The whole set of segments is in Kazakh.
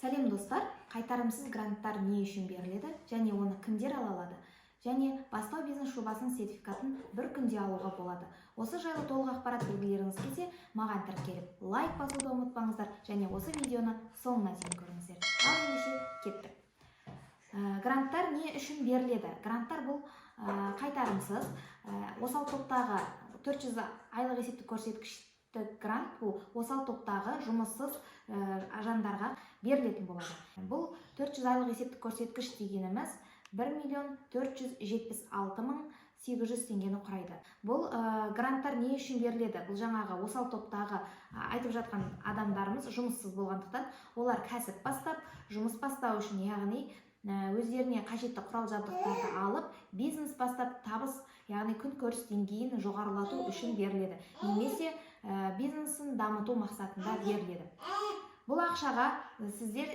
Сәлем достар, қайтарымсыз гранттар не үшін беріледі және оны кімдер ала алады? Және бастау бизнес жобасының сертификатын бір күнде алуға болады. Осы жайлы толық ақпарат білгілеріңіз келсе, маған тіркеліп лайк басуды ұмытпаңыздар және осы видеоны соңына дейін көріңіздер. Ал ендеше кеттік. Гранттар не үшін беріледі? Гранттар бұл қайтарымсыз, осал топтағы 400 айлық есептік көрсеткішті грант бұл осал топтағы жұмыссыз жандарға берілетін болады. Бұл 400 айлық есептік көрсеткіш дегеніміз 1.476.800 теңгені құрайды. Бұл гранттар не үшін беріледі? Бұл жаңағы осал топтағы айтып жатқан адамдарымыз жұмыссыз болғандықтан, олар кәсіп бастап, жұмыс бастау үшін, яғни өздеріне қажетті құрал-жабдықтарды алып, бизнес бастап, табыс, яғни күнкөріс деңгейін жоғарылату үшін беріледі. Немесе бизнесін дамыту мақсатында беріледі. Бұл ақшаға сіздер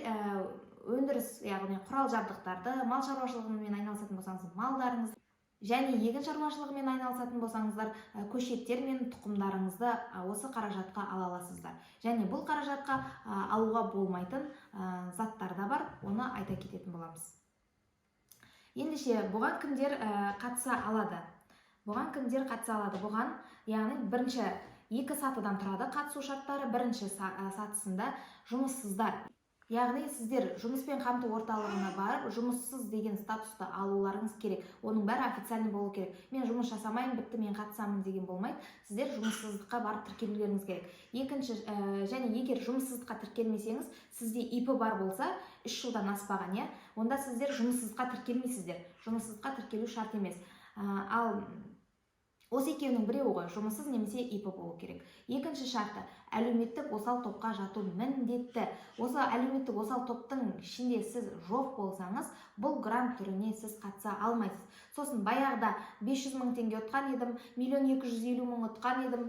өндіріс, яғни құрал-жабдықтарды, мал шаруашылығымен айналысатын болсаңыз, малдарыңыз және егін шаруашылығымен айналысатын болсаңыздар, көшеттер мен тұқымдарыңызды осы қаражатқа ала аласыздар. Және бұл қаражатқа алуға болмайтын заттар да бар, оны айта кететін боламыз. Ендеше бұған кімдер қатыса алады? Бұған, яғни бірінші екі сатыдан тұрады қатысу шарттары. Бірінші сатысында жұмыссыздар. Яғни сіздер жұмыспен қамту орталығына барып, жұмыссыз деген статусты алуларыңыз керек. Оның бәрі официальный болу керек. Мен жұмыс жасамайын, бітті, мен қатысамын деген болмайды. Сіздер жұмыссыздыққа барып тіркелулеріңіз керек. Екінші, және егер жұмыссыздыққа тіркелмесеңіз, сізде ИП бар болса, 3 жылдан аспаған, онда сіздер жұмыссыздыққа тіркелмейсіздер. Жұмыссыздыққа тіркелу шарт емес. Ал осы екеуінің біреуі ғой, жұмыссыз немесе ИП болу керек. Екінші шарты, әлеуметтік осал топқа жату міндетті. Осы әлеуметтік осал топтың ішінде сіз жоқ болсаңыз, бұл грант түріне сіз қатыса алмайсыз. Сосын баяғыда 500 мың теңге ұтқан едім, 1.250.000 ұтқан едім,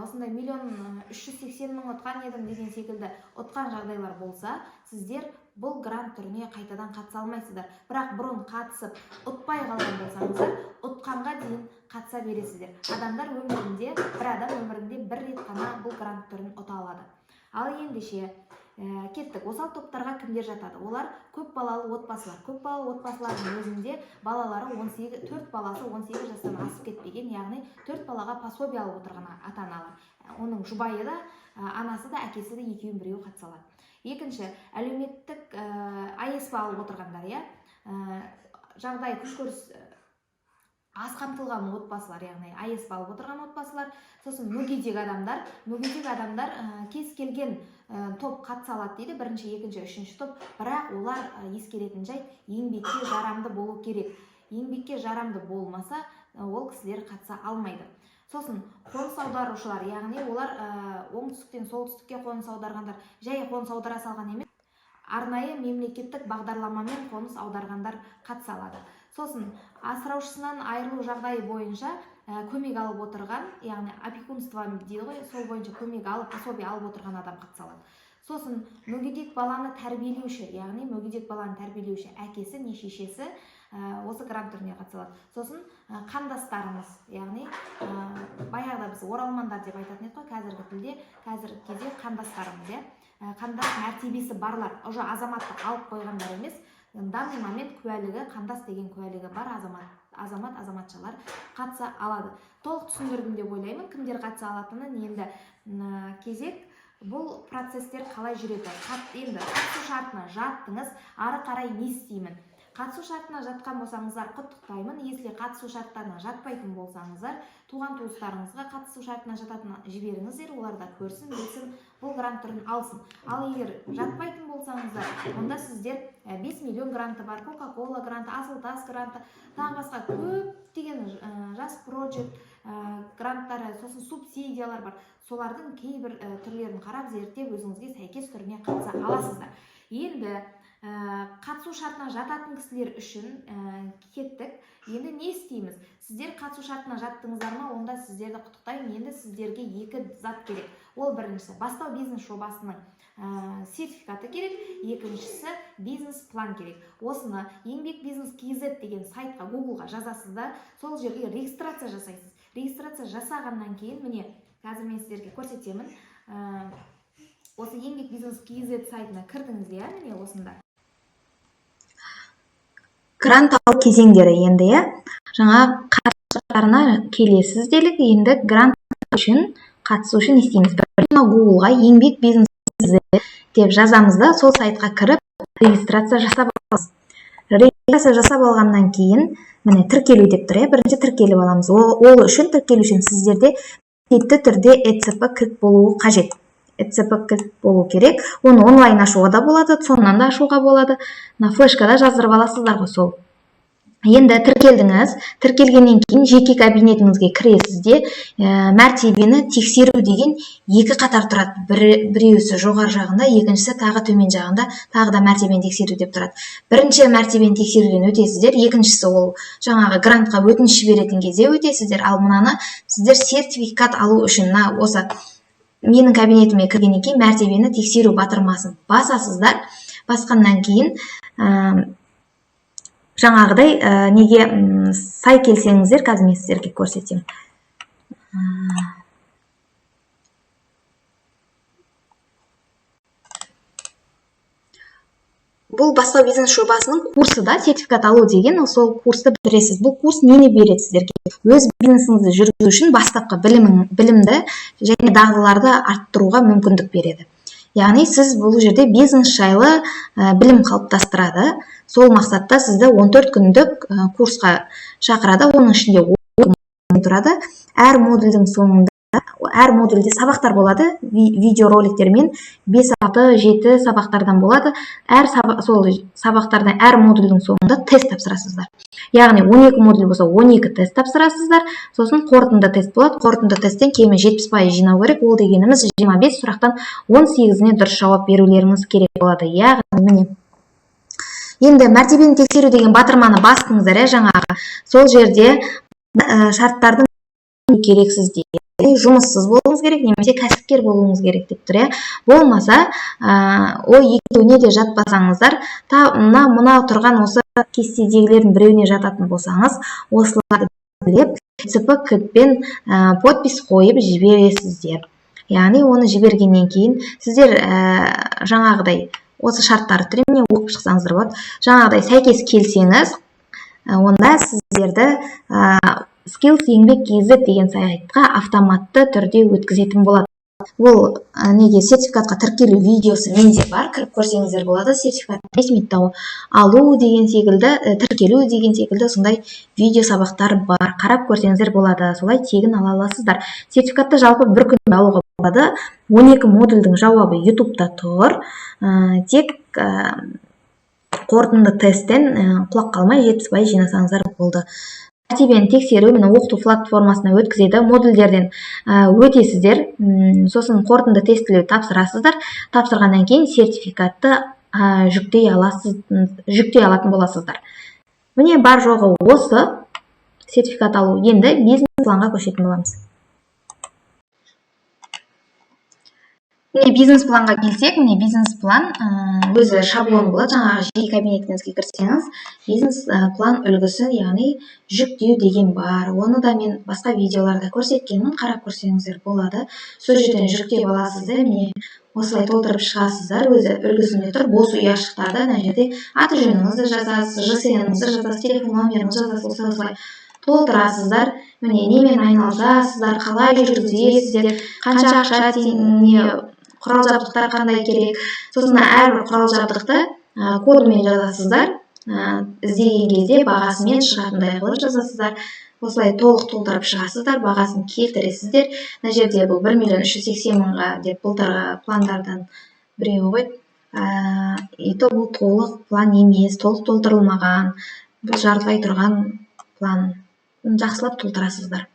осындай 1.380.000 ұтқан едім деген секілді ұтқан жағдайлар болса, сіздер бұл грант түріне қайтадан қатыса алмайсыздар. Бірақ бұрын қатысып ұтпай қалған болсаңыздар, ұтқанға дейін қатыса бересіздер. Бір адам өмірінде бір рет қана бұл грант түрін ұта алады. Ал ендеше кеттік. Осал топтарға кімдер жатады? Олар көп балалы отбасылар. Көп балалы отбасылардың өзінде балалары 4 баласы 18 жастан асып кетпеген, яғни 4 балаға пособие алып отырған ата-аналар. Оның жұбайы да, анасы да, әкесі де екеуін біреуі қатыса алады. Екінші, әлеуметтік АЕСП алып отырғандар, жағдай күнкөріс аз қамтылған отбасылар, яғни АЕСП алып отырған отбасылар. Сосын мүгедек адамдар кез келген топ қатыса алады дейді, бірінші, екінші, үшінші топ. Бірақ олар ескеретін жайт, еңбекке жарамды болу керек. Еңбекке жарамды болмаса, ол кісілер қатыса алмайды. Сосын қоныс аударушылар, яғни олар оңтүстіктен солтүстікке қоныс аударғандар, жай қоныс аудара салған емес, арнайы мемлекеттік бағдарламамен қоныс аударғандар қатыса алады. Сосын асыраушысынан айырылу жағдайы бойынша көмек алып отырған, яғни опекунство дейді ғой, сол бойынша көмек алып, пособие алып отырған адам қатыса алады. Сосын мүгедек баланы тәрбиелеуші, яғни мүгедек баланы тәрбиелеуші әкесі не шешесі осы грант түріне қатыса алады. Сосын қандастарымыз, яғни баяғыда біз оралмандар деп айтатын едік қой, қазіргі кезде қандастарымыз, қандас мәртебесі барлар, уже азаматтық алып қойғандар емес, данный момент куәлігі, қандас деген куәлігі бар азаматшалар қатыса алады. Толық түсіндірдім деп ойлаймын, кімдер қатыса алатынын. Енді кезек, бұл процестер қалай жүреді? Енді қатысу шартына жаттыңыз, ары қарай не істеймін? Қатысу шартына жатқан болсаңыздар, құттықтаймын. Если қатысу шарттарына жатпайтын болсаңыздар, туған туыстарыңызға қатысу шартына жататын жіберіңіздер, олар да көрсін, білсін, бұл грант түрін алсын. Ал егер жатпайтын болсаңыздар, онда сіздер 5 миллион гранты бар, Кока-кола гранты, Асыл-тас гранты, тағы басқа көптеген жас проект гранттары, сосын субсидиялар бар. Солардың кейбір түрлерін қарап зерттеп, өзіңізге сәйкес түріне қатыса аласыздар. Енді қатысу шартына жататын кісілер үшін кеттік. Енді не істейміз? Сіздер қатысу шартына жаттыңыздар ма? Онда сіздерді құттықтаймын. Енді сіздерге екі зат керек. Ол біріншісі бастау бизнес жобасының сертификаты керек, екіншісі бизнес план керек. Осыны еңбек бизнес KZ деген сайтқа, Google-ға жазасыздар, сол жерге регистрация жасайсыз. Регистрация жасағаннан кейін, міне, қазір мен сіздерге көрсетемін. осы еңбек бизнес kz сайтына кірдіңіз, иә, міне осында. Грант алу кезеңдері енді, жаңа қаржыларына келесіз делік, енді грант үшін қатысу үшін істейміз. Бірінші Google-ға еңбек бизнесі деп жазамыз да, сол сайтқа кіріп регистрация жасап аламыз. Регистрация жасап алғаннан кейін, міне тіркелу деп тұр, бірінші тіркеліп аламыз. Ол үшін тіркелу үшін сіздерде міндетті түрде ECP кілт болуы қажет. ECP кілт болу керек. Оны онлайн ашуға да болады, сонынан да ашуға болады. Флешкада жаздырып аласыздар ғой сол. Енді тіркелдіңіз, тіркелгеннен кейін жеке кабинетіңізге кіресіз де, мәртебені тексеру деген екі қатар тұрады. Біреусі жоғары жағында, екіншісі тағы төмен жағында, тағы да мәртебені тексеру деп тұрады. Бірінші мәртебені тексеруден өтесіздер, екіншісі ол жаңағы грантқа өтініш беретін кезде өтесіздер, ал мынаны сіздер сертификат алу үшін, осы менің кабинетіме кіргеннен кейін мәртебені тексеру батырмасын басасыздар. Басқаннан кейін жаңағыдай неге сай келсеңіздер, қазір мен сіздерге көрсетемін. Бұл бастау бизнес жобасының курсы да, сертификат алу деген, сол курсты бітіресіз. Бұл курс нені береді сіздерге? Өз бизнесіңізді жүргізу үшін бастапқы білімді және дағдыларды арттыруға мүмкіндік береді. Яғни сіз бұл жерде бизнес жайлы білім қалыптастырады. Сол мақсатта сізді 14 күндік курсқа шақырады. Оның ішінде тұрады. Әр модульдің соңында, әр модульде сабақтар болады, видеороликтермен 5-6-7 сабақтардан болады. Сол сабақтардан әр модульдің соңында тест тапсырасыздар. Яғни 12 модуль болса 12 тест тапсырасыздар. Сосын қорытынды тест болады. Қорытынды тесттен кемі 70% жинау керек. Ол дегеніміз 25 сұрақтан 18-іне дұрыс жауап берулеріңіз керек болады. Яғни міне енді мәртебені тексеру деген батырманы бастыңыздар, жаңағы сол жерде шарттардың керексіз дейді. Жұмыссыз болуыңыз керек, немесе кәсіпкер болуыңыз керек деп тұр. Болмаса, ол екеуіне де жатпасаңыздар, мына тұрған осы кестедегілердің біреуіне жататын болсаңыз, осыларды біліп, ECP кілтпен подпис қойып жібересіздер. Яғни оны жібергеннен кейін сіздер жаңағыдай осы шарттары түріне оқып шықсаңыздар болады. Жаңағыдай сәйкес келсеңіз, онда сіздерді Skills еңбек kz деген сайтқа автоматты түрде өткізетін болады. Ол неге сертификатқа тіркелу видеосы менде бар, кіріп көрсеңіздер болады. Сертификат ресми алу деген секілді, тіркелу деген секілді сондай видео сабақтар бар. Қарап көрсеңіздер болады, солай тегін ала аласыздар. Сертификатты жалпы бір күнде алуға болады. 12 модульдің жауабы YouTube-та тұр. Тек қорытынды тесттен құлақ қалмай 70% жинасаңыздар болды. Мәртебені тексеру оқыту платформасына өткізеді. Модульдерден өтесіздер, сосын қорытынды тестілеу тапсырасыздар. Тапсырғаннан кейін сертификатты жүктей алатын боласыздар. Міне бар жоғы осы сертификат алу. Енді бизнес-планға көшетін боламыз. Міне бизнес-планға келсек, міне бизнес-план өзі шаблон болады. Жаңағы жеке кабинетіңізге кірсеңіз, бизнес-план үлгісі, яғни жүктеу деген бар. Оны да мен басқа видеоларда көрсеткенмін, қарап көрсеңіздер болады. Сол жерден жүктеп аласыздар, міне осылай толтырып шығасыздар. Өзі үлгісінде тұр. Бос ұяшықтарды мына жерде аты-жөніңізді жазасыз, ЖСН-іңізді жазасыз, телефон номеріңізді жазасыз, осылай толтырасыздар. Міне немен айналысасыздар, қалай жүргізесіздер, қанша ақша құрал жабдықтар қандай керек. Сосын әрбір құрал жабдықты кодымен жазасыздар. Іздеген кезде бағасымен шығатындай қылып жазасыздар. Осылай толық толтырып шығасыздар, бағасын келтіресіздер. Мына жерде бұл 1.380.000-ға деп былтырғы пландардан біреуі ғой. Бұл толық план емес, толық толтырылмаған. Бұл жартылай тұрған план. Жақсылап толтырасыздар.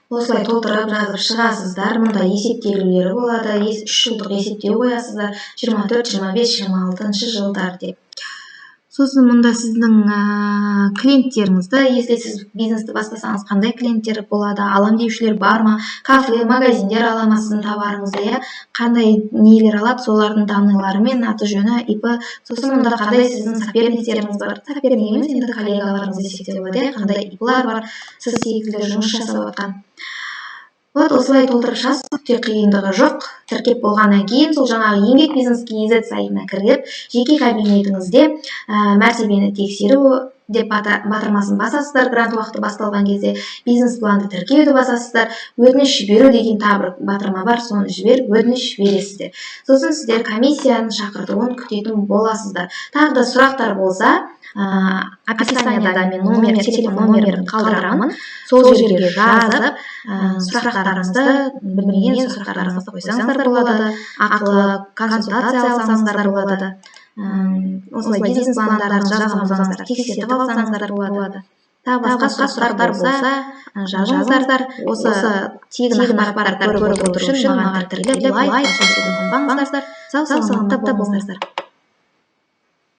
Осылай толтырып жазып шығасыздар. Мұнда есептелулері болады. 3 жылдық есептеу қоясыздар. 24, 25, 26 жылдар деп. Сосын мұнда сіздің клиенттеріңізді, если сіз бизнесті бастасаңыз, қандай клиенттер болады, алам деушілер бар ма, кафе, магазиндер ала ма сіздің товарыңызды, қандай нелер алады, солардың данныйлары мен аты жөні, ИП. Сосын мұнда қандай сіздің соперниктеріңіз бар. Соперник емес, енді коллегаларыңыз десек те болады, қандай ИПлар бар, сіз секілді жұмыс жасап жатқан. вот осылай толтырып шығасыз, өте қиындығы жоқ. Тіркеп болғаннан кейін сол жаңағы еңбек бизнес KZ сайтына кіріп, жеке кабинетіңізде мәртебені тексеру деп батырмасын басасыздар. Грант уақыты басталған кезде бизнес планды тіркеуді басасыздар. Өтініш жіберу деген тағы бір батырма бар, соны жіберіп өтініш бересіздер. Сосын сіздер комиссияның шақыртуын күтетін боласыздар. Тағы да сұрақтар болса, описанияда мен телефон номерін қалдырамын. Сол жерге жазып, сұрақтарыңызды, білмеген сұрақтарыңызды қойсаңыздар болады, ақылы консультация алсаңыздар болады. Осылай бизнес пландарыңызды жазғаныңыздар, тексертіп алсаңыздар болады. Тағы басқа сұрақтар болса, жазыңыздар. Осы тегін ақпараттар көріп отыру үшін маған тіркеліп лайк басуды ұмытпаңыздар. Сау саламатта болыңыздар.